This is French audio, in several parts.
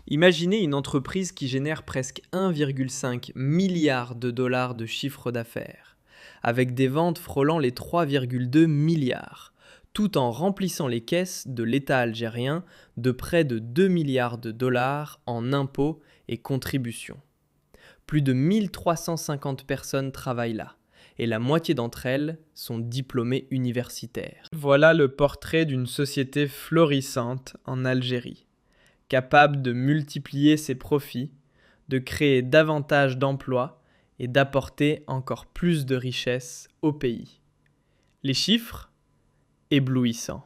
Imaginez une entreprise qui génère presque 1,5 milliard de dollars de chiffre d'affaires, avec des ventes frôlant les 3,2 milliards, tout en remplissant les caisses de l'État algérien de près de 2 milliards de dollars en impôts et contributions. Plus de 1350 personnes travaillent là, et la moitié d'entre elles sont diplômées universitaires. Voilà le portrait d'une société florissante en Algérie, capable de multiplier ses profits, de créer davantage d'emplois et d'apporter encore plus de richesses au pays. Les chiffres ? Éblouissants.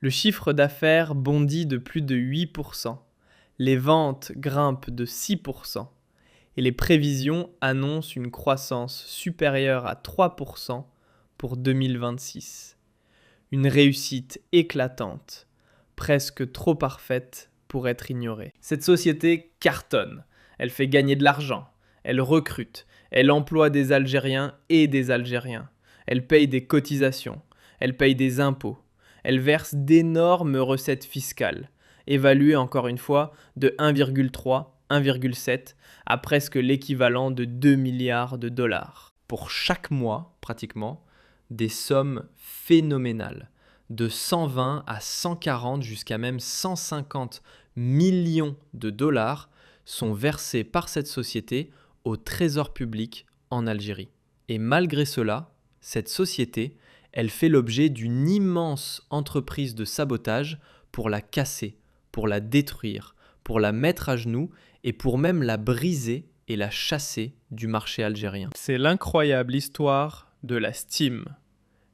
Le chiffre d'affaires bondit de plus de 8%, les ventes grimpent de 6%, et les prévisions annoncent une croissance supérieure à 3% pour 2026. Une réussite éclatante, presque trop parfaite pour être ignorée. Cette société cartonne, elle fait gagner de l'argent, elle recrute, elle emploie des Algériens et des Algériens, elle paye des cotisations, elle paye des impôts, elle verse d'énormes recettes fiscales, évaluées encore une fois de 1,3, 1,7 à presque l'équivalent de 2 milliards de dollars. Pour chaque mois, pratiquement, des sommes phénoménales, de 120 à 140 jusqu'à même 150 millions de dollars sont versés par cette société au trésor public en Algérie. Et malgré cela, cette société, elle fait l'objet d'une immense entreprise de sabotage pour la casser, pour la détruire, pour la mettre à genoux et pour même la briser et la chasser du marché algérien. C'est l'incroyable histoire de la Steam,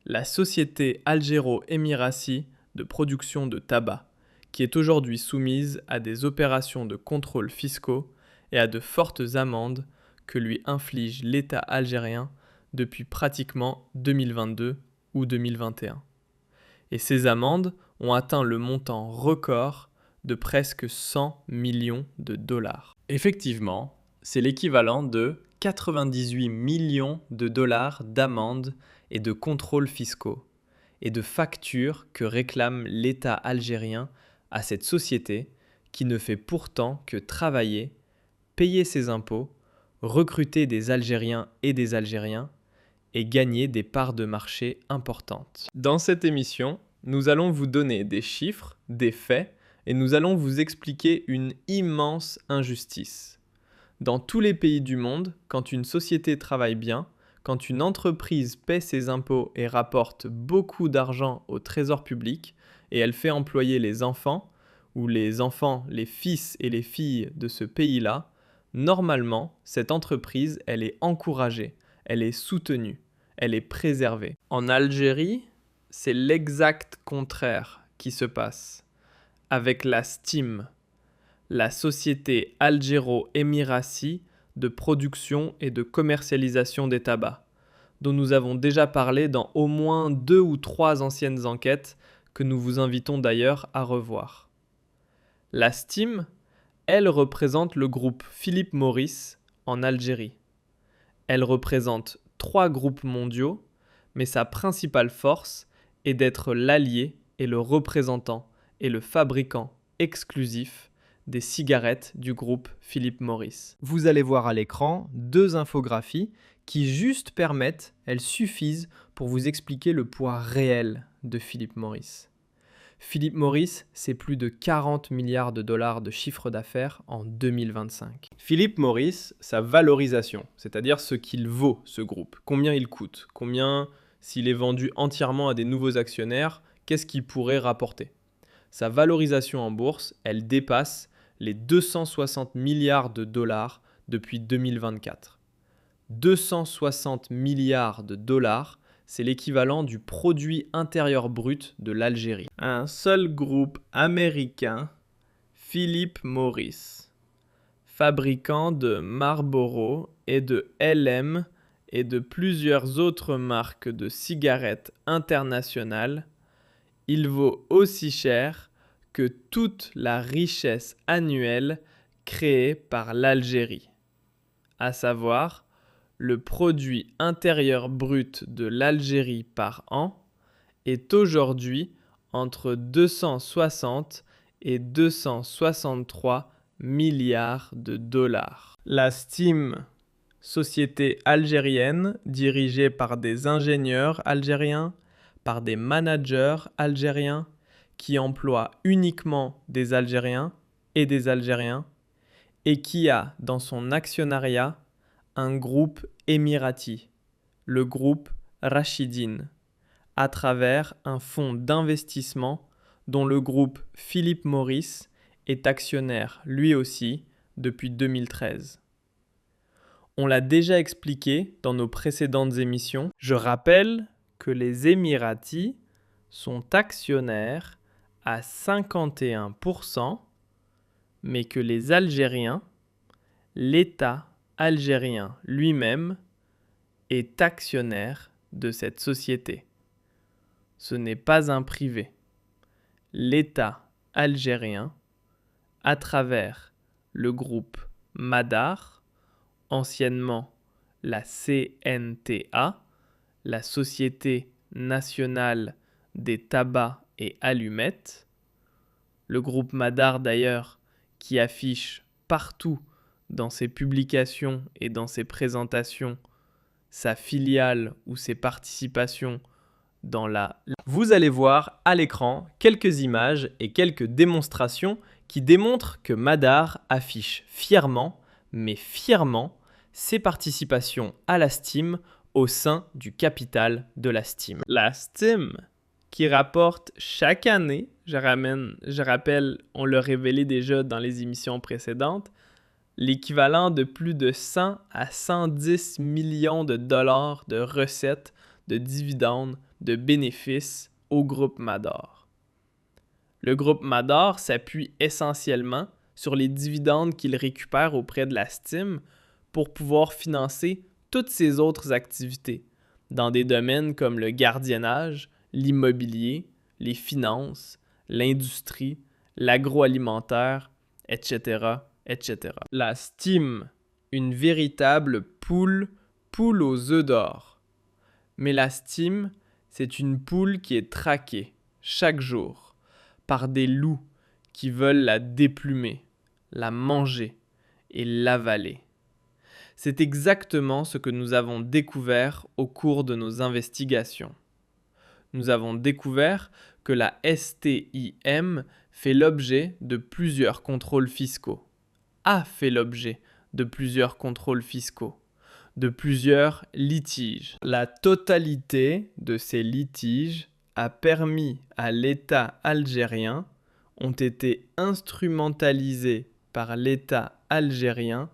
la société algéro-émiratie de production de tabac, qui est aujourd'hui soumise à des opérations de contrôle fiscaux et à de fortes amendes que lui inflige l'État algérien depuis pratiquement 2022 ou 2021. Et ces amendes ont atteint le montant record de presque 100 millions de dollars. Effectivement, c'est l'équivalent de 98 millions de dollars d'amendes et de contrôles fiscaux et de factures que réclame l'État algérien à cette société qui ne fait pourtant que travailler, payer ses impôts, recruter des Algériens et des Algériens et gagner des parts de marché importantes. Dans cette émission, nous allons vous donner des chiffres, des faits, et nous allons vous expliquer une immense injustice. Dans tous les pays du monde, quand une société travaille bien, quand une entreprise paie ses impôts et rapporte beaucoup d'argent au trésor public, et elle fait employer les enfants, ou les enfants, les fils et les filles de ce pays-là, normalement, cette entreprise, elle est encouragée, elle est soutenue, elle est préservée. En Algérie, c'est l'exact contraire qui se passe. Avec la Steam, la société algéro-émiratie de production et de commercialisation des tabacs, dont nous avons déjà parlé dans au moins 2 ou 3 anciennes enquêtes que nous vous invitons d'ailleurs à revoir. La Steam, elle représente le groupe Philip Morris en Algérie. Elle représente 3 groupes mondiaux, mais sa principale force est d'être l'allié et le représentant et le fabricant exclusif des cigarettes du groupe Philip Morris. Vous allez voir à l'écran 2 infographies qui juste permettent, elles suffisent pour vous expliquer le poids réel de Philip Morris. Philip Morris, c'est plus de 40 milliards de dollars de chiffre d'affaires en 2025. Philip Morris, sa valorisation, c'est-à-dire ce qu'il vaut, ce groupe, combien il coûte, combien, s'il est vendu entièrement à des nouveaux actionnaires, qu'est-ce qu'il pourrait rapporter. Sa valorisation en bourse, elle dépasse les 260 milliards de dollars depuis 2024. 260 milliards de dollars, c'est l'équivalent du produit intérieur brut de l'Algérie. Un seul groupe américain, Philip Morris, fabricant de Marlboro et de LM et de plusieurs autres marques de cigarettes internationales, il vaut aussi cher que toute la richesse annuelle créée par l'Algérie, à savoir le produit intérieur brut de l'Algérie par an est aujourd'hui entre 260 et 263 milliards de dollars. La Steam, société algérienne dirigée par des ingénieurs algériens, par des managers algériens qui emploient uniquement des Algériens et des Algériens et qui a dans son actionnariat un groupe émirati, le groupe Rachidine, à travers un fonds d'investissement dont le groupe Philip Morris est actionnaire lui aussi depuis 2013. On l'a déjà expliqué dans nos précédentes émissions. Je rappelle que les Émiratis sont actionnaires à 51%, mais que les Algériens, l'État algérien lui-même, est actionnaire de cette société. Ce n'est pas un privé. L'État algérien, à travers le groupe Madar, anciennement la CNTA, la Société nationale des tabacs et allumettes, le groupe Madar d'ailleurs qui affiche partout dans ses publications et dans ses présentations sa filiale ou ses participations dans la... Vous allez voir à l'écran quelques images et quelques démonstrations qui démontrent que Madar affiche fièrement, mais fièrement, ses participations à la Steam au sein du capital de la Steam. La Steam, qui rapporte chaque année, je rappelle, on l'a révélé déjà dans les émissions précédentes, l'équivalent de plus de 100 à 110 millions de dollars de recettes, de dividendes, de bénéfices au groupe Madar. Le groupe Madar s'appuie essentiellement sur les dividendes qu'il récupère auprès de la Steam pour pouvoir financer toutes ses autres activités dans des domaines comme le gardiennage, l'immobilier, les finances, l'industrie, l'agroalimentaire, etc., etc. La Steam, une véritable poule aux œufs d'or. Mais la Steam, c'est une poule qui est traquée chaque jour par des loups qui veulent la déplumer, la manger et l'avaler. C'est exactement ce que nous avons découvert au cours de nos investigations. Nous avons découvert que la STIM fait l'objet de plusieurs contrôles fiscaux, a fait l'objet de plusieurs contrôles fiscaux, de plusieurs litiges. La totalité de ces litiges a permis à l'État algérien, ont été instrumentalisés par l'État algérien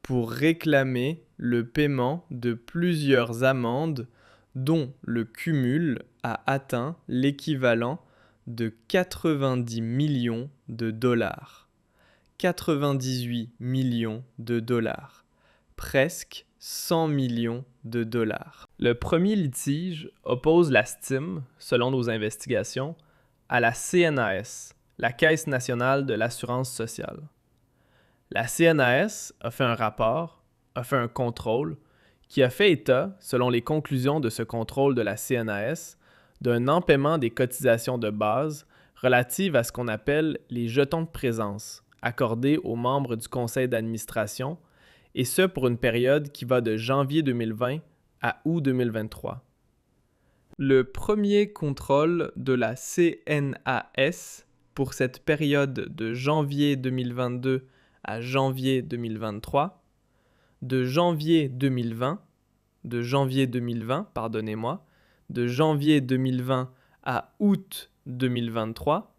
pour réclamer le paiement de plusieurs amendes dont le cumul a atteint l'équivalent de 90 millions de dollars. 98 millions de dollars. Presque 100 millions de dollars. Le premier litige oppose la Steam, selon nos investigations, à la CNAS, la Caisse nationale de l'assurance sociale. La CNAS a fait un rapport, a fait un contrôle, qui a fait état, selon les conclusions de ce contrôle de la CNAS, d'un non-paiement des cotisations de base relatives à ce qu'on appelle les jetons de présence, accordés aux membres du conseil d'administration, et ce pour une période qui va de janvier 2020 à août 2023. Le premier contrôle de la CNAS pour cette période de janvier 2022 à janvier 2023, de janvier 2020 à août 2023,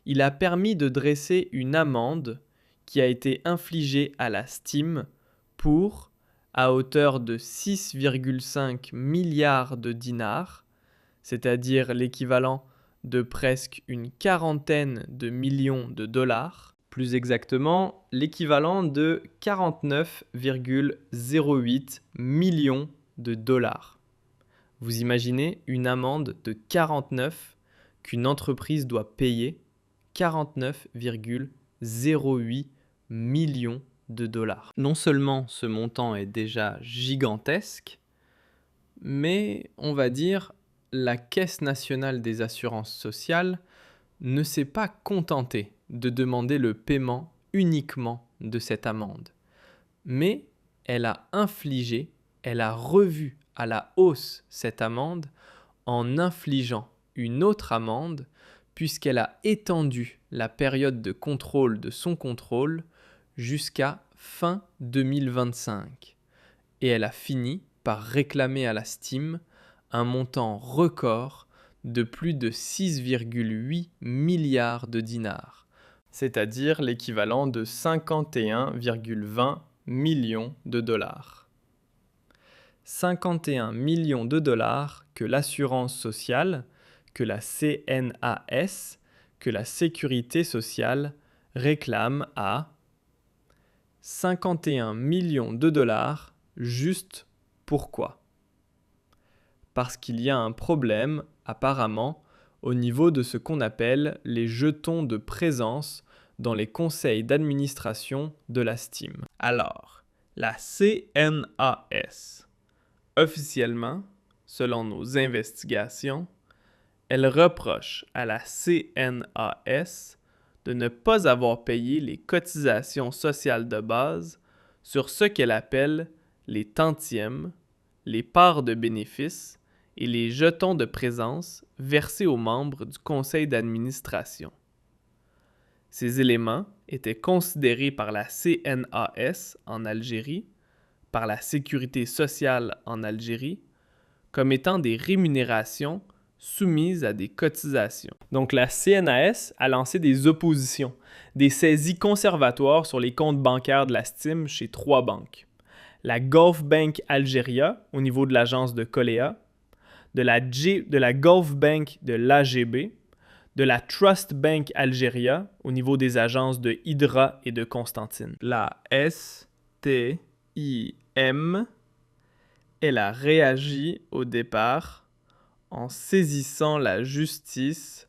il a permis de dresser une amende qui a été infligée à la Steam pour, à hauteur de 6,5 milliards de dinars, c'est-à-dire l'équivalent de presque une quarantaine de millions de dollars, plus exactement l'équivalent de 49,08 millions de dollars. Vous imaginez une amende de 49 qu'une entreprise doit payer, 49,08 millions de dollars. Non seulement ce montant est déjà gigantesque, mais on va dire la Caisse nationale des assurances sociales ne s'est pas contentée de demander le paiement uniquement de cette amende, mais elle a revu à la hausse cette amende en infligeant une autre amende puisqu'elle a étendu la période de contrôle de son contrôle jusqu'à fin 2025. Et elle a fini par réclamer à la Steam un montant record de plus de 6,8 milliards de dinars, c'est-à-dire l'équivalent de 51,20 millions de dollars. 51 millions de dollars que l'assurance sociale, que la CNAS, que la sécurité sociale réclament à 51 millions de dollars juste pourquoi ? Parce qu'il y a un problème, apparemment, au niveau de ce qu'on appelle les jetons de présence dans les conseils d'administration de la Steam. Alors, la CNAS, officiellement, selon nos investigations, elle reproche à la CNAS de ne pas avoir payé les cotisations sociales de base sur ce qu'elle appelle les tantièmes, les parts de bénéfices et les jetons de présence versés aux membres du conseil d'administration. Ces éléments étaient considérés par la CNAS en Algérie, par la Sécurité sociale en Algérie, comme étant des rémunérations soumises à des cotisations. Donc la CNAS a lancé des oppositions, des saisies conservatoires sur les comptes bancaires de la Steam chez 3 banques. La Gulf Bank Algeria au niveau de l'agence de Coléa, de la Gulf Bank de l'AGB, de la Trust Bank Algeria au niveau des agences de Hydra et de Constantine. La STIM, elle a réagi au départ en saisissant la justice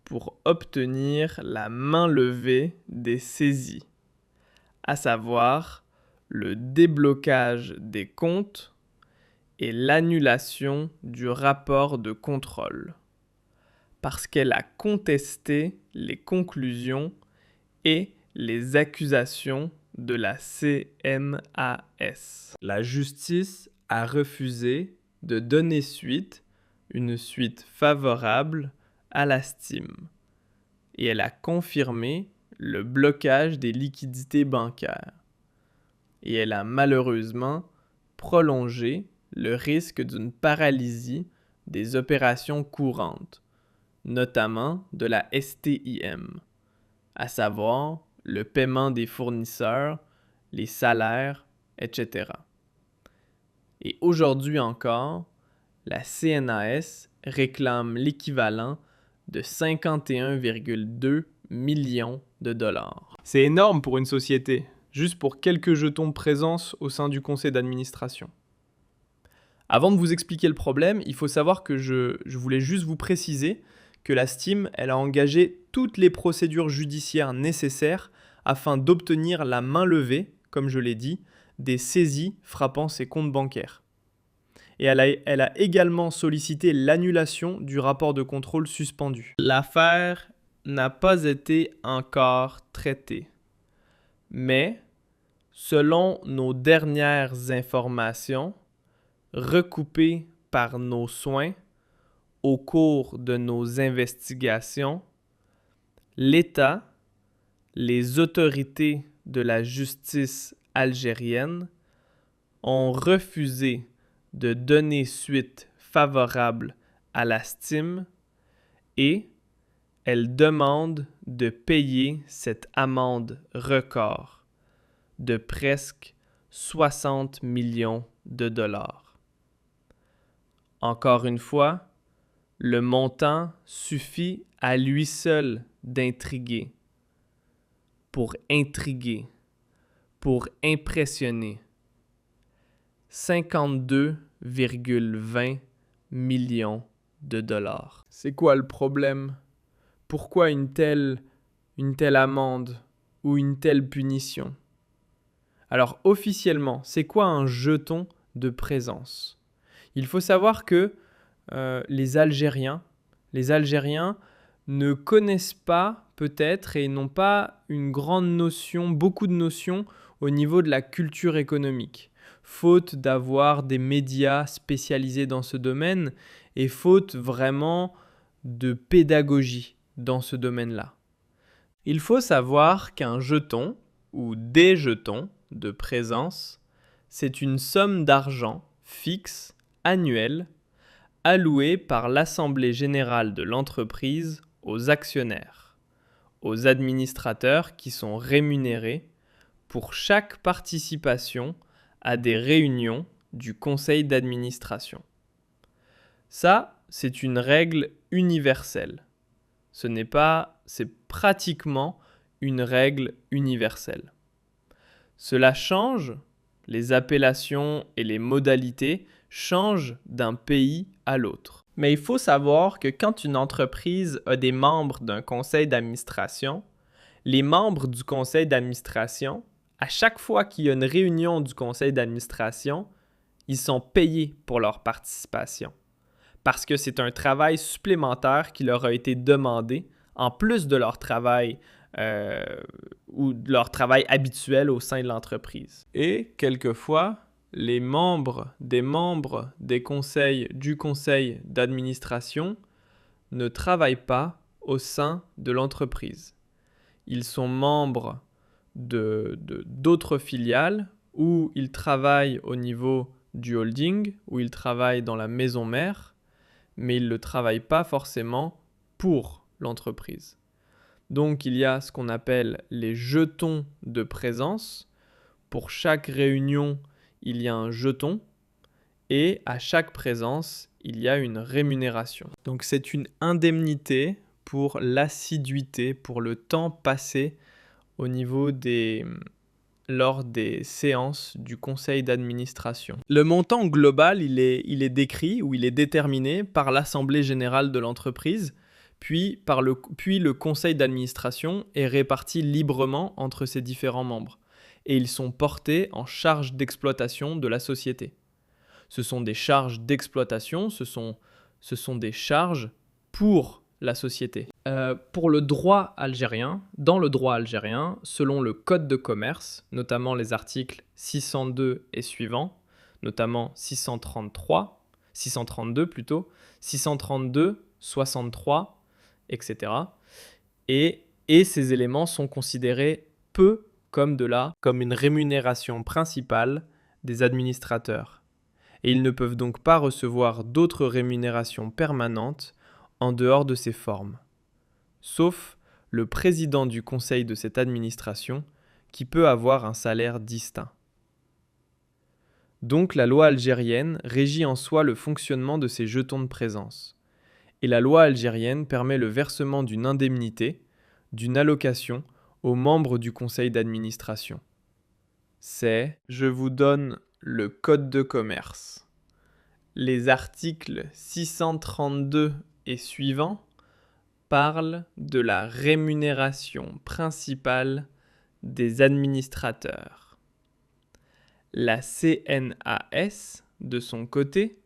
pour obtenir la main levée des saisies, à savoir le déblocage des comptes et l'annulation du rapport de contrôle, parce qu'elle a contesté les conclusions et les accusations de la CNAS. La justice a refusé de donner une suite favorable à la Steam, et elle a confirmé le blocage des liquidités bancaires. Et elle a malheureusement prolongé le risque d'une paralysie des opérations courantes, notamment de la STIM, à savoir le paiement des fournisseurs, les salaires, etc. Et aujourd'hui encore, la CNAS réclame l'équivalent de 51,2 millions de dollars. C'est énorme pour une société, juste pour quelques jetons de présence au sein du conseil d'administration. Avant de vous expliquer le problème, il faut savoir que je voulais juste vous préciser que la Steam, elle a engagé toutes les procédures judiciaires nécessaires afin d'obtenir la main levée, comme je l'ai dit, des saisies frappant ses comptes bancaires. Et elle a également sollicité l'annulation du rapport de contrôle suspendu. L'affaire n'a pas été encore traitée. Mais, selon nos dernières informations, recoupées par nos soins au cours de nos investigations, l'État, les autorités de la justice algérienne ont refusé de donner suite favorable à la Steam et elles demandent de payer cette amende record de presque 60 millions de dollars. Encore une fois, le montant suffit à lui seul d'intriguer, pour impressionner. 52,20 millions de dollars. C'est quoi le problème? Pourquoi une telle amende ou une telle punition? Alors officiellement, c'est quoi un jeton de présence? Il faut savoir que les Algériens ne connaissent pas peut-être et n'ont pas une grande notion, beaucoup de notions au niveau de la culture économique, faute d'avoir des médias spécialisés dans ce domaine et faute vraiment de pédagogie dans ce domaine-là. Il faut savoir qu'un jeton ou des jetons de présence, c'est une somme d'argent fixe annuelle allouée par l'Assemblée générale de l'entreprise aux actionnaires, aux administrateurs qui sont rémunérés pour chaque participation à des réunions du conseil d'administration. Ça, c'est une règle universelle. C'est pratiquement une règle universelle. Cela change, les appellations et les modalités changent d'un pays à l'autre. Mais il faut savoir que quand une entreprise a des membres d'un conseil d'administration, les membres du conseil d'administration, à chaque fois qu'il y a une réunion du conseil d'administration, ils sont payés pour leur participation. Parce que c'est un travail supplémentaire qui leur a été demandé, en plus de leur travail ou de leur travail habituel au sein de l'entreprise. Et quelquefois, les membres des conseils du conseil d'administration ne travaillent pas au sein de l'entreprise. Ils sont membres d'autres filiales où ils travaillent au niveau du holding, où ils travaillent dans la maison mère, mais ils ne travaillent pas forcément pour l'entreprise. Donc il y a ce qu'on appelle les jetons de présence. Pour chaque réunion, il y a un jeton et à chaque présence, il y a une rémunération. Donc c'est une indemnité pour l'assiduité, pour le temps passé au niveau lors des séances du conseil d'administration. Le montant global, il est décrit ou il est déterminé par l'Assemblée générale de l'entreprise, puis le conseil d'administration est réparti librement entre ses différents membres et ils sont portés en charge d'exploitation de la société. Ce sont des charges d'exploitation, ce sont des charges pour la société. Pour le droit algérien, dans le droit algérien, selon le code de commerce, notamment les articles 602 et suivants, notamment 632 plutôt, 632, 63, etc. Et ces éléments sont considérés comme une rémunération principale des administrateurs. Et ils ne peuvent donc pas recevoir d'autres rémunérations permanentes en dehors de ces formes, sauf le président du conseil de cette administration qui peut avoir un salaire distinct. Donc la loi algérienne régit en soi le fonctionnement de ces jetons de présence. Et la loi algérienne permet le versement d'une indemnité, d'une allocation aux membres du conseil d'administration. Je vous donne le code de commerce. Les articles 632 et suivants parlent de la rémunération principale des administrateurs. La CNAS, de son côté,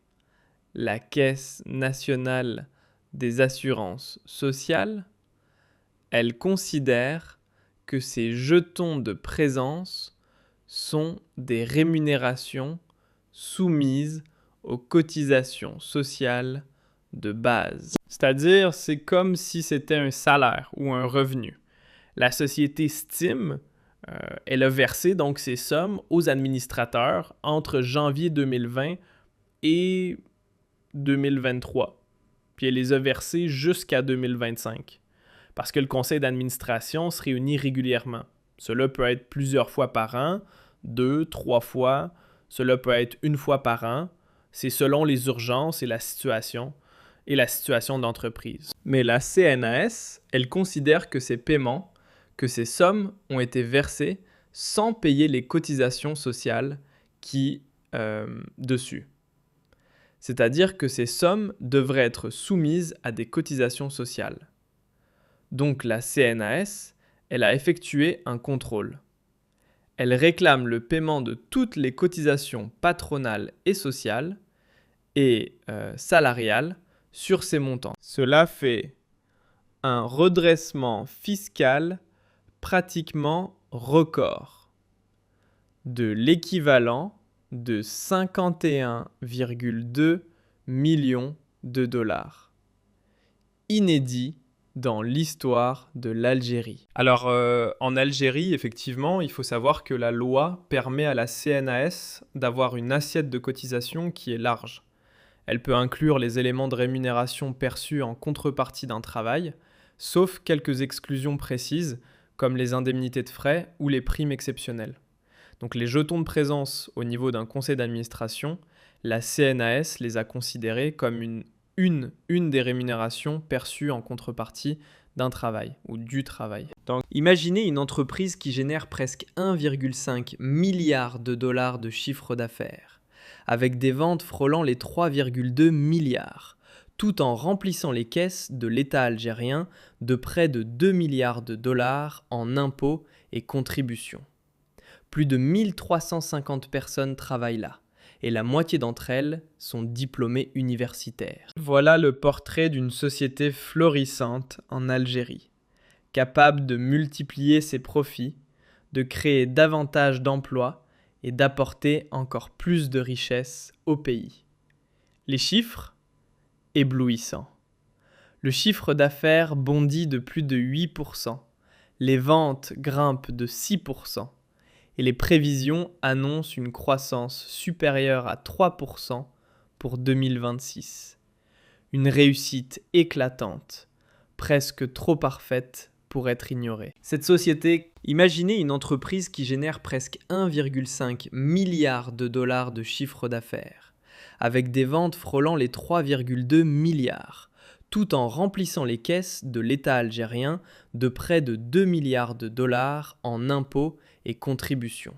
la Caisse nationale des assurances sociales, elle considère que ces jetons de présence sont des rémunérations soumises aux cotisations sociales de base. C'est-à-dire, c'est comme si c'était un salaire ou un revenu. La société estime, elle a versé donc ces sommes aux administrateurs entre janvier 2020 et 2023. Puis elle les a versées jusqu'à 2025. Parce que le conseil d'administration se réunit régulièrement. Cela peut être plusieurs fois par an, 2, 3 fois. Cela peut être une fois par an. C'est selon les urgences et la situation d'entreprise. Mais la CNAS, elle considère que ces paiements, que ces sommes ont été versées sans payer les cotisations sociales dessus. C'est-à-dire que ces sommes devraient être soumises à des cotisations sociales. Donc la CNAS, elle a effectué un contrôle. Elle réclame le paiement de toutes les cotisations patronales et sociales et salariales sur ces montants. Cela fait un redressement fiscal pratiquement record de l'équivalent de 51,2 millions de dollars. Inédit dans l'histoire de l'Algérie. Alors, en Algérie, effectivement, il faut savoir que la loi permet à la CNAS d'avoir une assiette de cotisation qui est large. Elle peut inclure les éléments de rémunération perçus en contrepartie d'un travail, sauf quelques exclusions précises, comme les indemnités de frais ou les primes exceptionnelles. Donc les jetons de présence au niveau d'un conseil d'administration, la CNAS les a considérés comme une des rémunérations perçues en contrepartie d'un travail ou du travail. Donc, imaginez une entreprise qui génère presque 1,5 milliard de dollars de chiffre d'affaires, avec des ventes frôlant les 3,2 milliards, tout en remplissant les caisses de l'État algérien de près de 2 milliards de dollars en impôts et contributions. Plus de 1350 personnes travaillent là, et la moitié d'entre elles sont diplômées universitaires. Voilà le portrait d'une société florissante en Algérie, capable de multiplier ses profits, de créer davantage d'emplois et d'apporter encore plus de richesses au pays. Les chiffres ? Éblouissants. Le chiffre d'affaires bondit de plus de 8%, les ventes grimpent de 6%, et les prévisions annoncent une croissance supérieure à 3% pour 2026. Une réussite éclatante, presque trop parfaite pour être ignorée. Cette société, imaginez une entreprise qui génère presque 1,5 milliard de dollars de chiffre d'affaires, avec des ventes frôlant les 3,2 milliards, tout en remplissant les caisses de l'État algérien de près de 2 milliards de dollars en impôts et contributions.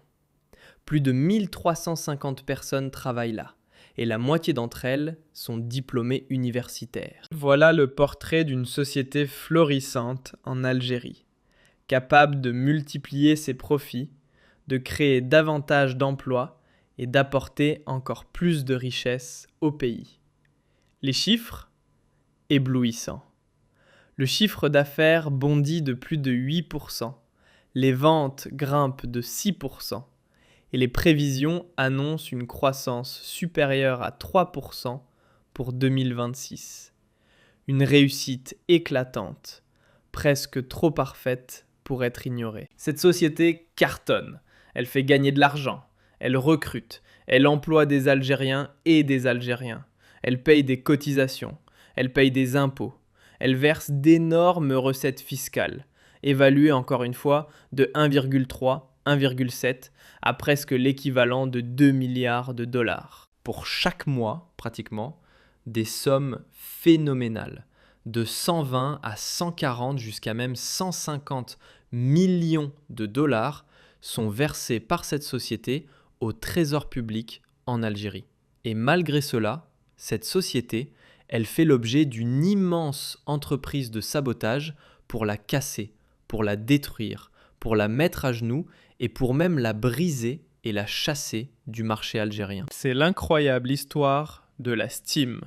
Plus de 1350 personnes travaillent là, et la moitié d'entre elles sont diplômées universitaires. Voilà le portrait d'une société florissante en Algérie, capable de multiplier ses profits, de créer davantage d'emplois et d'apporter encore plus de richesses au pays. Les chiffres ? Éblouissants. Le chiffre d'affaires bondit de plus de 8%, les ventes grimpent de 6%, et les prévisions annoncent une croissance supérieure à 3% pour 2026. Une réussite éclatante, presque trop parfaite pour être ignorée. Cette société cartonne, elle fait gagner de l'argent, elle recrute, elle emploie des Algériens et des Algériens, elle paye des cotisations, elle paye des impôts, elle verse d'énormes recettes fiscales, évaluées encore une fois de 1,3, 1,7 à presque l'équivalent de 2 milliards de dollars. Pour chaque mois, pratiquement, des sommes phénoménales, de 120 à 140 jusqu'à même 150 millions de dollars sont versés par cette société au trésor public en Algérie. Et malgré cela, cette société, elle fait l'objet d'une immense entreprise de sabotage pour la casser, pour la détruire, pour la mettre à genoux et pour même la briser et la chasser du marché algérien. C'est l'incroyable histoire de la Steam,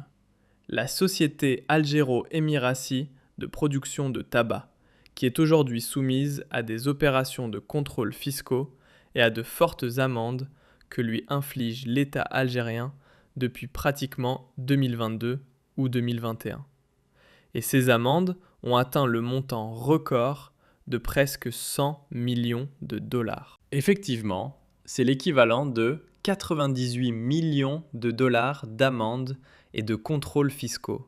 la société algéro-émiratie de production de tabac, qui est aujourd'hui soumise à des opérations de contrôle fiscaux et à de fortes amendes que lui inflige l'État algérien depuis pratiquement 2022 ou 2021. Et ces amendes ont atteint le montant record de presque 100 millions de dollars. Effectivement, c'est l'équivalent de 98 millions de dollars d'amendes et de contrôles fiscaux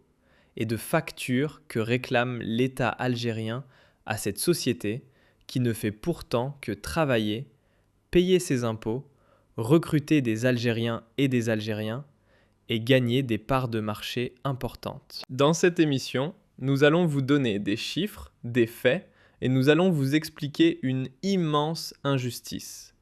et de factures que réclame l'État algérien à cette société qui ne fait pourtant que travailler, payer ses impôts, recruter des Algériens et des Algériens et gagner des parts de marché importantes. Dans cette émission, nous allons vous donner des chiffres, des faits, et nous allons vous expliquer une immense injustice.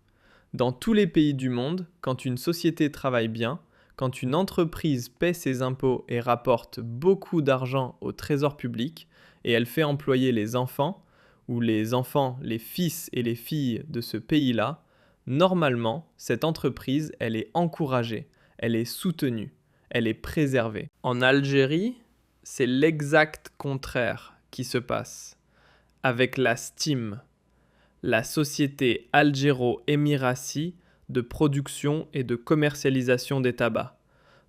Dans tous les pays du monde, quand une société travaille bien, quand une entreprise paie ses impôts et rapporte beaucoup d'argent au trésor public, et elle fait employer les enfants, ou les enfants, les fils et les filles de ce pays-là, normalement, cette entreprise, elle est encouragée, elle est soutenue, elle est préservée. En Algérie, c'est l'exact contraire qui se passe avec la STIM, la société algéro-émiratie de production et de commercialisation des tabacs,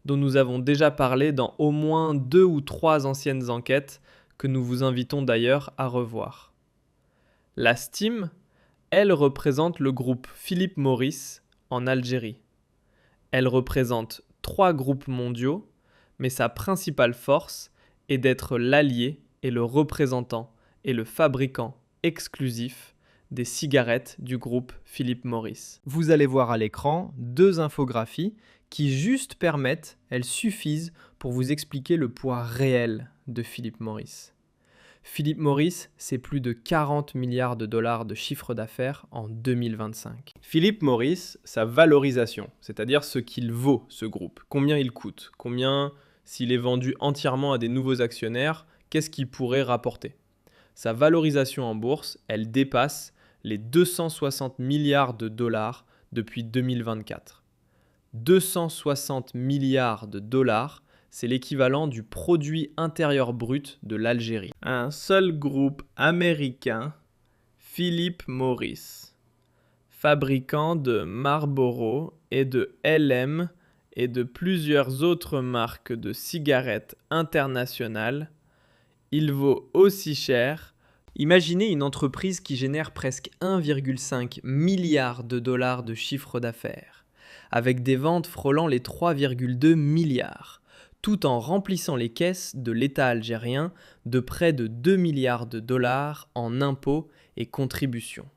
dont nous avons déjà parlé dans au moins 2 ou 3 anciennes enquêtes que nous vous invitons d'ailleurs à revoir. La STIM, elle représente le groupe Philip Morris en Algérie. Elle représente 3 groupes mondiaux, mais sa principale force est d'être l'allié et le représentant et le fabricant exclusif des cigarettes du groupe Philip Morris. Vous allez voir à l'écran 2 infographies qui juste permettent, elles suffisent pour vous expliquer le poids réel de Philip Morris. Philip Morris, c'est plus de 40 milliards de dollars de chiffre d'affaires en 2025. Philip Morris, sa valorisation, c'est-à-dire ce qu'il vaut, ce groupe, combien il coûte, combien, s'il est vendu entièrement à des nouveaux actionnaires, qu'est-ce qu'il pourrait rapporter. Sa valorisation en bourse, elle dépasse les 260 milliards de dollars depuis 2024. 260 milliards de dollars, c'est l'équivalent du produit intérieur brut de l'Algérie. Un seul groupe américain, Philip Morris, fabricant de Marlboro et de LM et de plusieurs autres marques de cigarettes internationales, il vaut aussi cher. Imaginez une entreprise qui génère presque 1,5 milliard de dollars de chiffre d'affaires, avec des ventes frôlant les 3,2 milliards, tout en remplissant les caisses de l'État algérien de près de 2 milliards de dollars en impôts et contributions.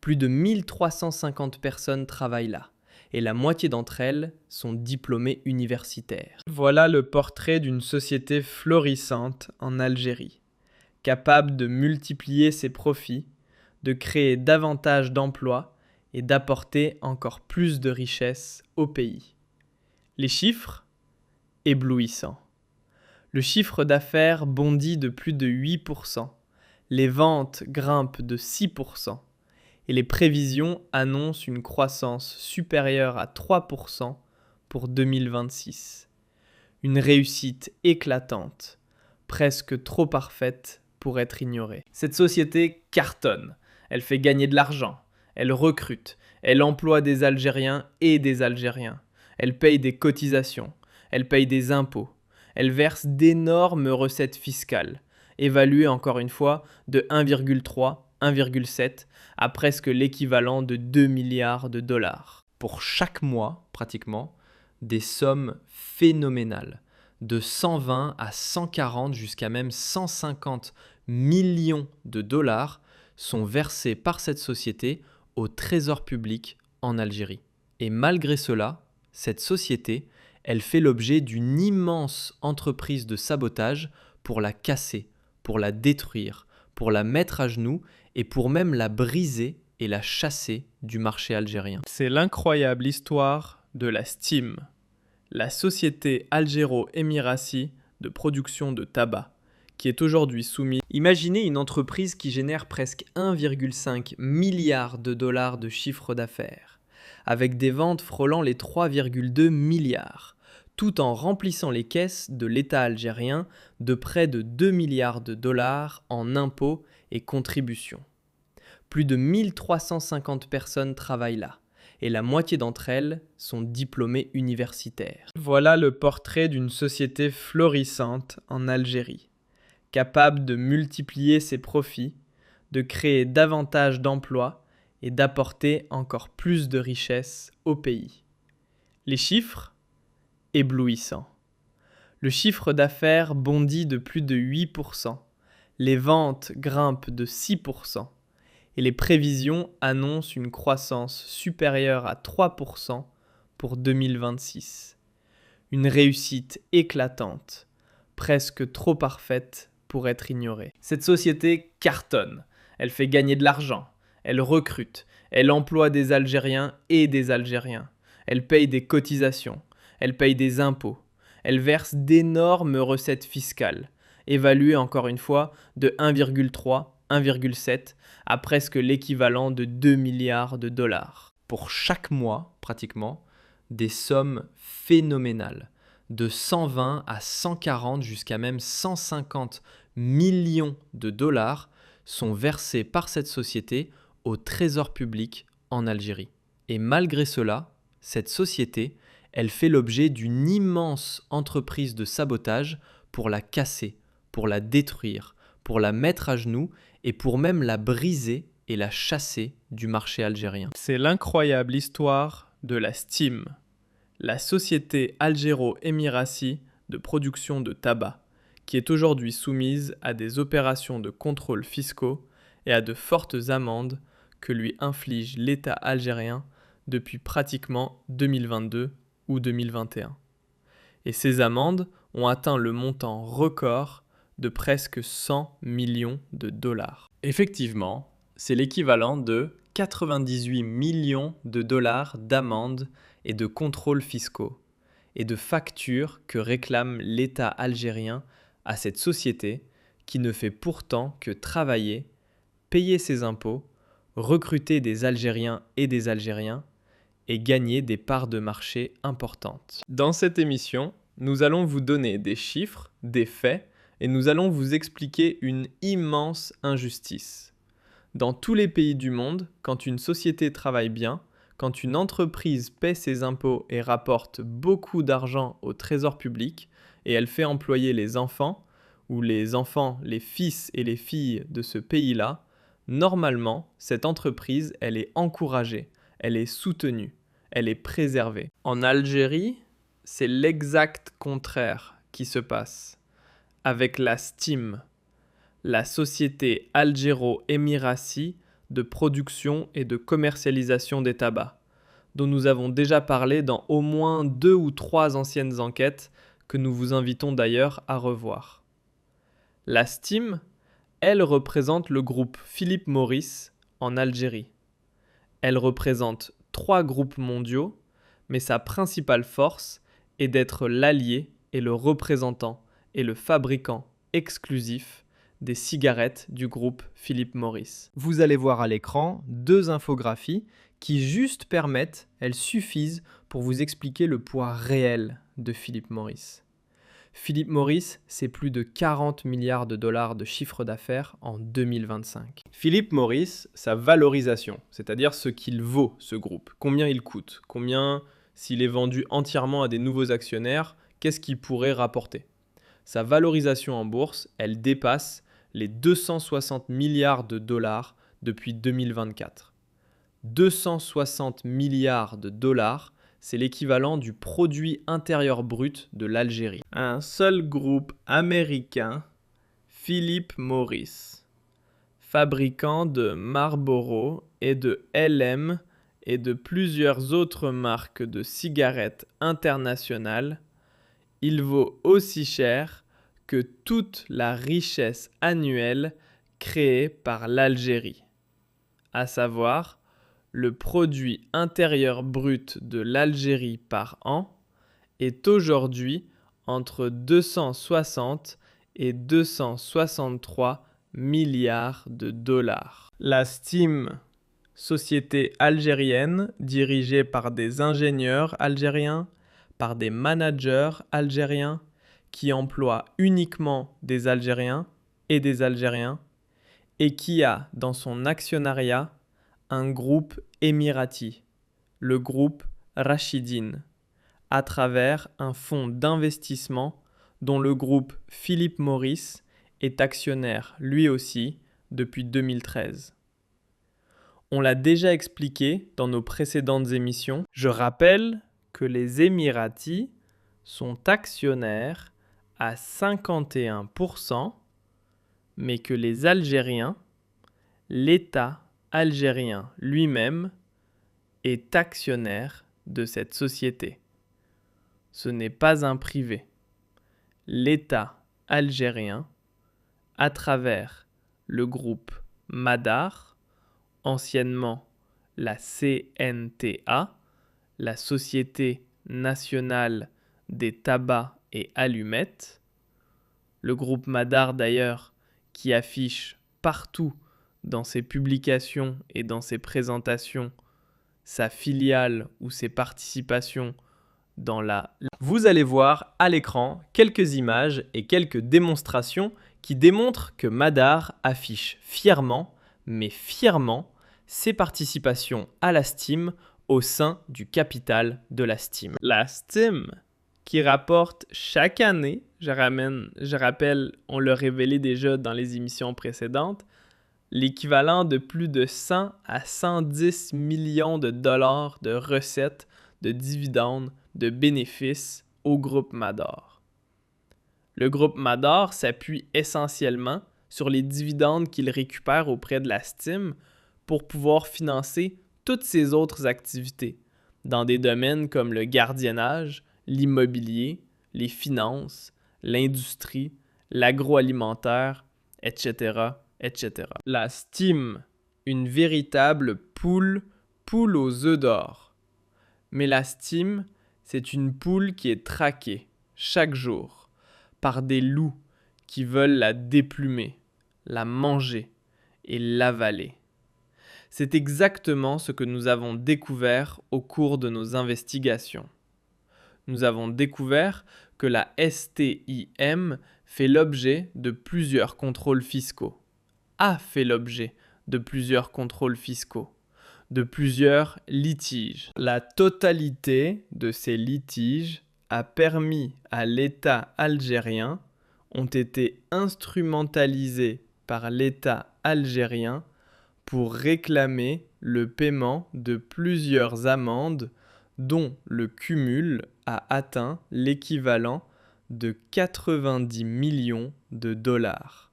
Plus de 1350 personnes travaillent là, et la moitié d'entre elles sont diplômées universitaires. Voilà le portrait d'une société florissante en Algérie, capable de multiplier ses profits, de créer davantage d'emplois et d'apporter encore plus de richesses au pays. Les chiffres ? Éblouissants. Le chiffre d'affaires bondit de plus de 8%, les ventes grimpent de 6% et les prévisions annoncent une croissance supérieure à 3% pour 2026. Une réussite éclatante, presque trop parfaite pour être ignorée. Cette société cartonne, elle fait gagner de l'argent, elle recrute, elle emploie des Algériens et des Algériens, elle paye des cotisations, elle paye des impôts, elle verse d'énormes recettes fiscales, évaluées encore une fois de 1,3, 1,7 à presque l'équivalent de 2 milliards de dollars. Pour chaque mois, pratiquement, des sommes phénoménales, de 120 à 140 jusqu'à même 150 millions de dollars sont versés par cette société au trésor public en Algérie. Et malgré cela, cette société, elle fait l'objet d'une immense entreprise de sabotage pour la casser, pour la détruire, pour la mettre à genoux et pour même la briser et la chasser du marché algérien. C'est l'incroyable histoire de la STIM, la société algéro-émiratie de production de tabac, qui est aujourd'hui soumise. Imaginez une entreprise qui génère presque 1,5 milliard de dollars de chiffre d'affaires, avec des ventes frôlant les 3,2 milliards, tout en remplissant les caisses de l'État algérien de près de 2 milliards de dollars en impôts et contributions. Plus de 1350 personnes travaillent là, et la moitié d'entre elles sont diplômées universitaires. Voilà le portrait d'une société florissante en Algérie, capable de multiplier ses profits, de créer davantage d'emplois et d'apporter encore plus de richesses au pays. Les chiffres ? Éblouissants. Le chiffre d'affaires bondit de plus de 8%, les ventes grimpent de 6% et les prévisions annoncent une croissance supérieure à 3% pour 2026. Une réussite éclatante, presque trop parfaite pour être ignorée. Cette société cartonne, elle fait gagner de l'argent, elle recrute, elle emploie des Algériens et des Algériens, elle paye des cotisations, elle paye des impôts, elle verse d'énormes recettes fiscales, évaluées encore une fois de 1,3, 1,7 à presque l'équivalent de 2 milliards de dollars. Pour chaque mois, pratiquement, des sommes phénoménales, de 120 à 140 jusqu'à même 150 millions de dollars sont versés par cette société au trésor public en Algérie. Et malgré cela, cette société, elle fait l'objet d'une immense entreprise de sabotage pour la casser, pour la détruire, pour la mettre à genoux et pour même la briser et la chasser du marché algérien. C'est l'incroyable histoire de la STIM, la société algéro-émiratie de production de tabac, qui est aujourd'hui soumise à des opérations de contrôle fiscaux et à de fortes amendes que lui inflige l'État algérien depuis pratiquement 2022 ou 2021. Et ces amendes ont atteint le montant record de presque 100 millions de dollars. Effectivement, c'est l'équivalent de 98 millions de dollars d'amendes et de contrôles fiscaux et de factures que réclame l'État algérien à cette société qui ne fait pourtant que travailler, payer ses impôts, recruter des Algériens et des Algériens et gagner des parts de marché importantes. Dans cette émission, nous allons vous donner des chiffres, des faits, et nous allons vous expliquer une immense injustice. Dans tous les pays du monde, quand une société travaille bien, quand une entreprise paie ses impôts et rapporte beaucoup d'argent au trésor public, et elle fait employer les enfants, les fils et les filles de ce pays-là, normalement, cette entreprise, elle est encouragée, elle est soutenue, elle est préservée. En Algérie, c'est l'exact contraire qui se passe. Avec la STIM, la société algéro-émiratie de production et de commercialisation des tabacs, dont nous avons déjà parlé dans au moins 2 ou 3 anciennes enquêtes que nous vous invitons d'ailleurs à revoir. La STIM, elle représente le groupe Philip Morris en Algérie. Elle représente 3 groupes mondiaux, mais sa principale force est d'être l'allié et le représentant et le fabricant exclusif des cigarettes du groupe Philip Morris. Vous allez voir à l'écran 2 infographies qui juste permettent, elles suffisent pour vous expliquer le poids réel de Philip Morris. Philip Morris, c'est plus de 40 milliards de dollars de chiffre d'affaires en 2025. Philip Morris, sa valorisation, c'est-à-dire ce qu'il vaut, ce groupe, combien il coûte, combien, s'il est vendu entièrement à des nouveaux actionnaires, qu'est-ce qu'il pourrait rapporter. Sa valorisation en bourse, elle dépasse les 260 milliards de dollars depuis 2024. 260 milliards de dollars, c'est l'équivalent du produit intérieur brut de l'Algérie. Un seul groupe américain, Philip Morris, fabricant de Marlboro et de LM et de plusieurs autres marques de cigarettes internationales, il vaut aussi cher que toute la richesse annuelle créée par l'Algérie, à savoir le produit intérieur brut de l'Algérie par an est aujourd'hui entre 260 et 263 milliards de dollars. La STIM, société algérienne dirigée par des ingénieurs algériens, par des managers algériens qui emploient uniquement des Algériens et des Algériens et qui a dans son actionnariat un groupe émirati, le groupe Rachidine, à travers un fonds d'investissement dont le groupe Philip Morris est actionnaire lui aussi depuis 2013. On l'a déjà expliqué dans nos précédentes émissions. Je rappelle que les Émiratis sont actionnaires à 51%, mais que les Algériens, l'État algérien lui-même, est actionnaire de cette société. Ce n'est pas un privé. L'État algérien, à travers le groupe Madar, anciennement la CNTA, la Société nationale des tabacs et allumettes, le groupe Madar d'ailleurs qui affiche partout dans ses publications et dans ses présentations sa filiale ou ses participations dans la... Vous allez voir à l'écran quelques images et quelques démonstrations qui démontre que Madar affiche fièrement, mais fièrement, ses participations à la Steam au sein du capital de la Steam. La Steam, qui rapporte chaque année, je rappelle, on l'a révélé déjà dans les émissions précédentes, l'équivalent de plus de 100 à 110 millions de dollars de recettes, de dividendes, de bénéfices au groupe Madar. Le groupe Madar s'appuie essentiellement sur les dividendes qu'il récupère auprès de la Steam pour pouvoir financer toutes ses autres activités dans des domaines comme le gardiennage, l'immobilier, les finances, l'industrie, l'agroalimentaire, etc., etc. La Steam, une véritable poule aux œufs d'or. Mais la Steam, c'est une poule qui est traquée chaque jour par des loups qui veulent la déplumer, la manger et l'avaler. C'est exactement ce que nous avons découvert au cours de nos investigations. Nous avons découvert que la STIM fait l'objet de plusieurs contrôles fiscaux, a fait l'objet de plusieurs contrôles fiscaux, de plusieurs litiges. La totalité de ces litiges a permis à l'État algérien, ont été instrumentalisés par l'État algérien pour réclamer le paiement de plusieurs amendes dont le cumul a atteint l'équivalent de 90 millions de dollars.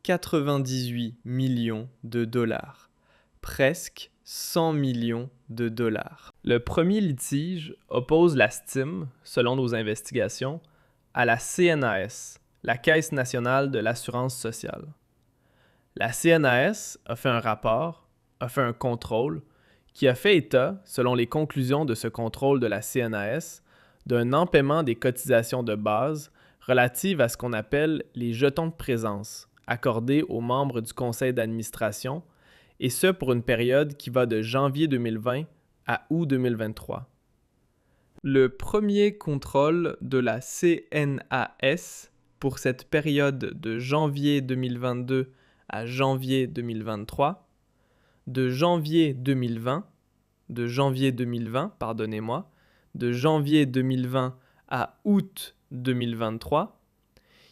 98 millions de dollars. Presque 100 millions de dollars. Le premier litige oppose la Steam, selon nos investigations, à la CNAS, la Caisse nationale de l'assurance sociale. La CNAS a fait un rapport, a fait un contrôle, qui a fait état, selon les conclusions de ce contrôle de la CNAS, d'un non-paiement des cotisations de base relatives à ce qu'on appelle les jetons de présence, accordés aux membres du conseil d'administration, et ce pour une période qui va de janvier 2020 à août 2023. Le premier contrôle de la CNAS pour cette période de janvier 2022 à janvier 2023, de janvier 2020 à août 2023,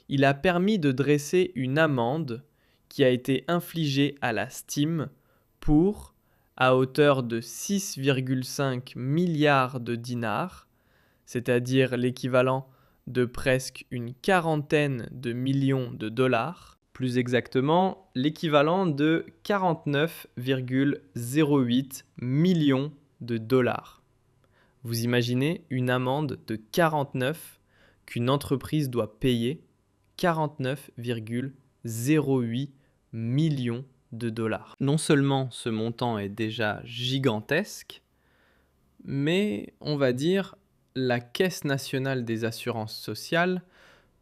il a permis de dresser une amende qui a été infligée à la Steam pour, à hauteur de 6,5 milliards de dinars, c'est-à-dire l'équivalent de presque une quarantaine de millions de dollars, plus exactement l'équivalent de 49,08 millions de dollars. Vous imaginez une amende de 49 qu'une entreprise doit payer 49,08 millions de dollars. Non seulement ce montant est déjà gigantesque, mais on va dire la Caisse nationale des assurances sociales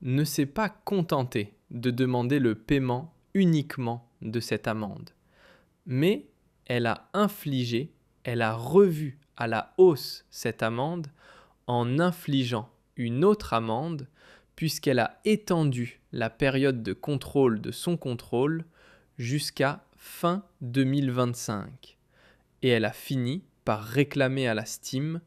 ne s'est pas contentée de demander le paiement uniquement de cette amende, mais elle a revu à la hausse cette amende en infligeant une autre amende puisqu'elle a étendu la période de contrôle de son contrôle jusqu'à fin 2025. Et elle a fini par réclamer à la Steam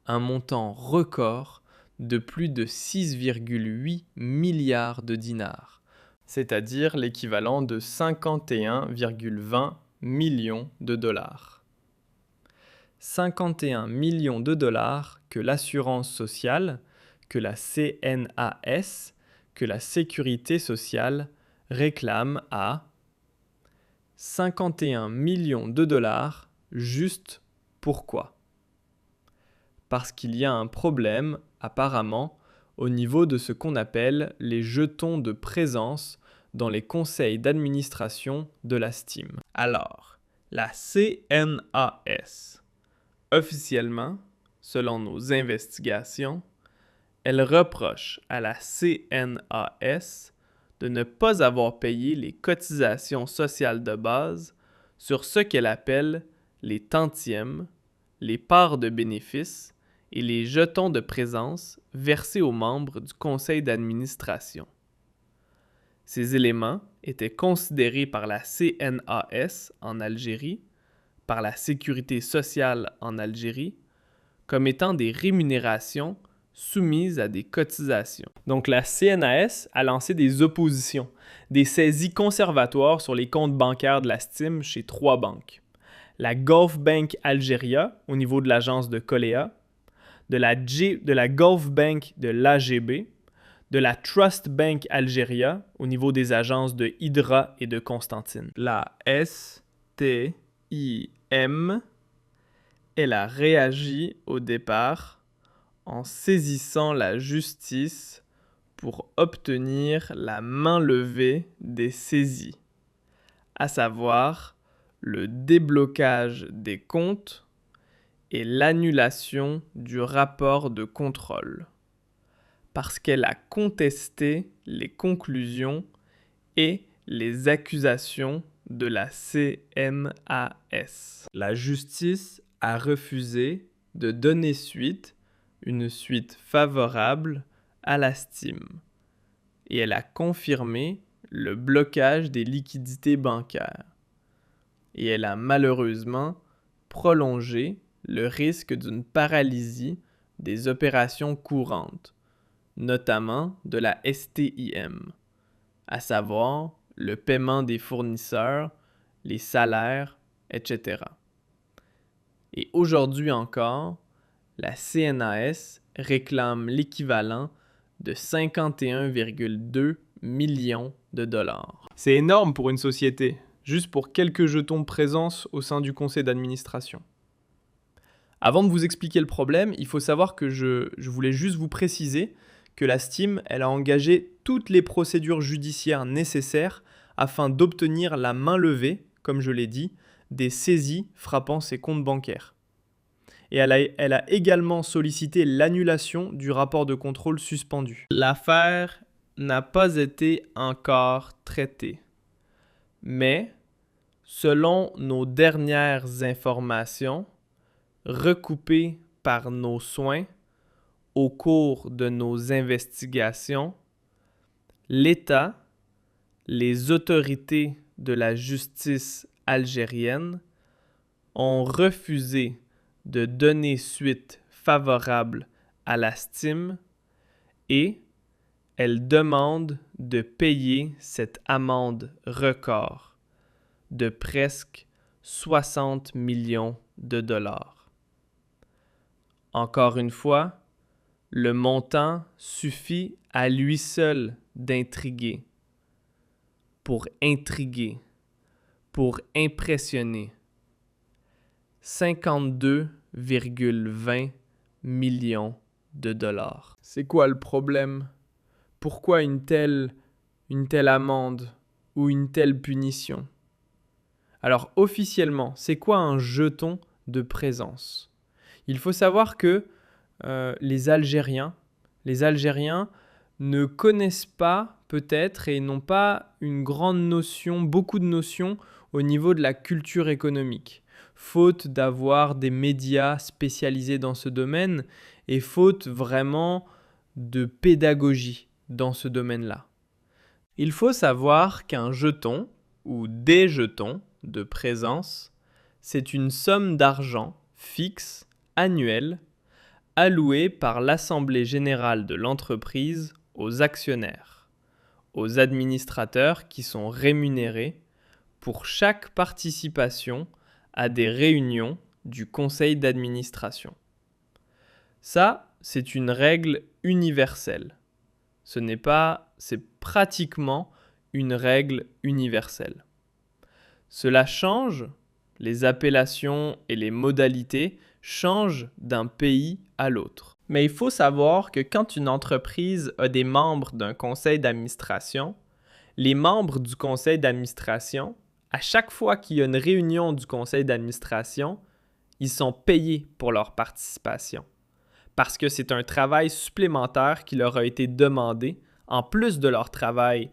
un montant record de plus de 6,8 milliards de dinars, c'est-à-dire l'équivalent de 51,20 millions de dollars. 51 millions de dollars que l'assurance sociale, que la CNAS, que la sécurité sociale réclament à 51 millions de dollars, juste pourquoi ? Parce qu'il y a un problème, apparemment, au niveau de ce qu'on appelle les jetons de présence dans les conseils d'administration de la Steam. Alors, la CNAS, officiellement, selon nos investigations, elle reproche à la CNAS de ne pas avoir payé les cotisations sociales de base sur ce qu'elle appelle les tantièmes, les parts de bénéfices et les jetons de présence versés aux membres du conseil d'administration. Ces éléments étaient considérés par la CNAS en Algérie, par la Sécurité sociale en Algérie, comme étant des rémunérations soumises à des cotisations. Donc la CNAS a lancé des oppositions, des saisies conservatoires sur les comptes bancaires de la STIM chez 3 banques. La Gulf Bank Algeria, au niveau de l'agence de Coléa, de la Gulf Bank de l'AGB, de la Trust Bank Algeria, au niveau des agences de Hydra et de Constantine. La STIM, elle a réagi au départ en saisissant la justice pour obtenir la main levée des saisies, à savoir le déblocage des comptes et l'annulation du rapport de contrôle, parce qu'elle a contesté les conclusions et les accusations de la CNAS. La justice a refusé de donner une suite favorable à la STIM, et elle a confirmé le blocage des liquidités bancaires. Et elle a malheureusement prolongé le risque d'une paralysie des opérations courantes, notamment de la STIM, à savoir le paiement des fournisseurs, les salaires, etc. Et aujourd'hui encore, la CNAS réclame l'équivalent de 51,2 millions de dollars. C'est énorme pour une société, juste pour quelques jetons de présence au sein du conseil d'administration. Avant de vous expliquer le problème, il faut savoir que je voulais juste vous préciser que la STIM, elle a engagé toutes les procédures judiciaires nécessaires afin d'obtenir la main levée, comme je l'ai dit, des saisies frappant ses comptes bancaires. Et elle a également sollicité l'annulation du rapport de contrôle suspendu. L'affaire n'a pas été encore traitée. Mais, selon nos dernières informations, recoupées par nos soins au cours de nos investigations, l'État, les autorités de la justice algérienne ont refusé de donner suite favorable à la STIM et elles demandent de payer cette amende record de presque 60 millions de dollars. Encore une fois, le montant suffit à lui seul d'intriguer, pour impressionner. 52,20 millions de dollars. C'est quoi le problème? Pourquoi une telle amende ou une telle punition? Alors officiellement, c'est quoi un jeton de présence? Il faut savoir que les Algériens ne connaissent pas peut-être et n'ont pas une grande notion, beaucoup de notions au niveau de la culture économique, faute d'avoir des médias spécialisés dans ce domaine et faute vraiment de pédagogie dans ce domaine-là. Il faut savoir qu'un jeton ou des jetons de présence, c'est une somme d'argent fixe, annuelle, allouée par l'Assemblée générale de l'entreprise aux actionnaires, aux administrateurs qui sont rémunérés pour chaque participation à des réunions du conseil d'administration. Ça, c'est une règle universelle. C'est pratiquement une règle universelle. Cela change, les appellations et les modalités changent d'un pays à l'autre. Mais il faut savoir que quand une entreprise a des membres d'un conseil d'administration, les membres du conseil d'administration, à chaque fois qu'il y a une réunion du conseil d'administration, ils sont payés pour leur participation. Parce que c'est un travail supplémentaire qui leur a été demandé, en plus de leur travail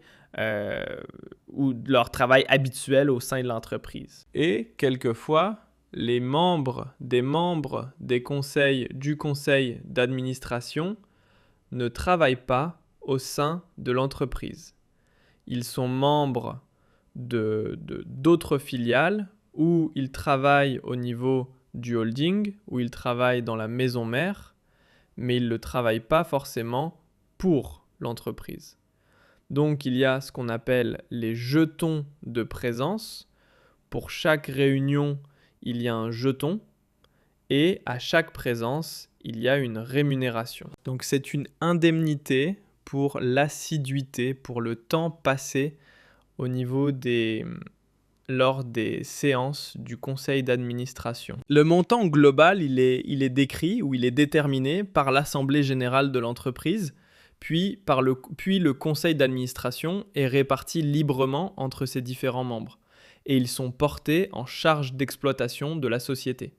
ou de leur travail habituel au sein de l'entreprise. Et quelquefois, les membres du conseil d'administration ne travaillent pas au sein de l'entreprise. ils sont membres d'autres filiales ou ils travaillent au niveau du holding, ou ils travaillent dans la maison mère, mais ils ne travaillent pas forcément pour l'entreprise. Donc il y a ce qu'on appelle les jetons de présence. Pour chaque réunion, il y a un jeton et à chaque présence, il y a une rémunération. Donc c'est une indemnité pour l'assiduité, pour le temps passé lors des séances du conseil d'administration. Le montant global, il est décrit ou il est déterminé par l'assemblée générale de l'entreprise, puis le conseil d'administration est réparti librement entre ses différents membres et ils sont portés en charge d'exploitation de la société.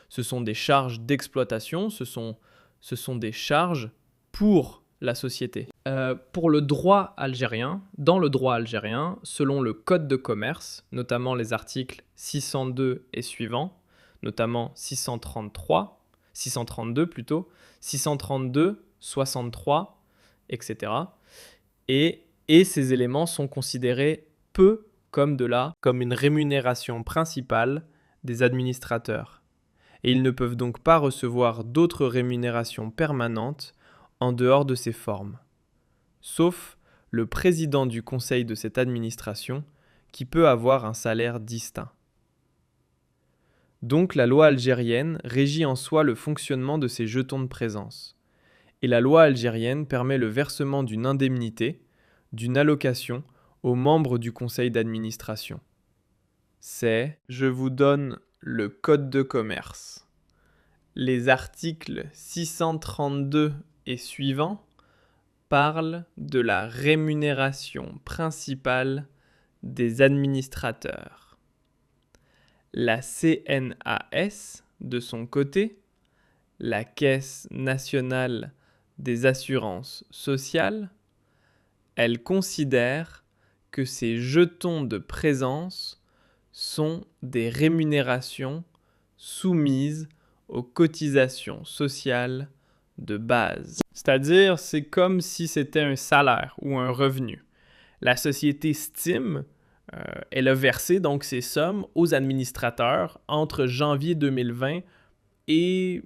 Ce sont des charges d'exploitation, ce sont des charges pour la société. Pour le droit algérien, dans le droit algérien, selon le code de commerce, notamment les articles 602 et suivants, notamment 632 plutôt, 632, 63, etc. Et ces éléments sont considérés comme une rémunération principale des administrateurs. Et ils ne peuvent donc pas recevoir d'autres rémunérations permanentes en dehors de ces formes, sauf le président du conseil de cette administration qui peut avoir un salaire distinct. Donc la loi algérienne régit en soi le fonctionnement de ces jetons de présence. Et la loi algérienne permet le versement d'une indemnité, d'une allocation aux membres du conseil d'administration. Je vous donne le code de commerce. Les articles 632 et suivants parlent de la rémunération principale des administrateurs. La CNAS, de son côté, la Caisse nationale des assurances sociales, elle considère que ces jetons de présence sont des rémunérations soumises aux cotisations sociales de base. C'est-à-dire, c'est comme si c'était un salaire ou un revenu. La société estime, elle a versé donc ces sommes aux administrateurs entre janvier 2020 et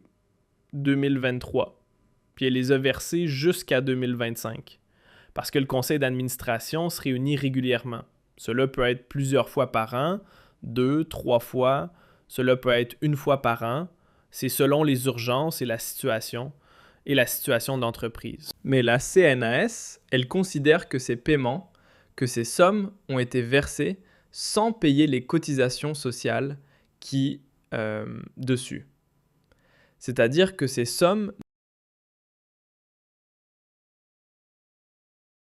2023. Puis elle les a versées jusqu'à 2025. Parce que le conseil d'administration se réunit régulièrement. Cela peut être plusieurs fois par an, 2, 3 fois. Cela peut être une fois par an. C'est selon les urgences et la situation d'entreprise. Mais la CNAS, elle considère que ces paiements, que ces sommes ont été versées sans payer les cotisations sociales dessus. C'est-à-dire que ces sommes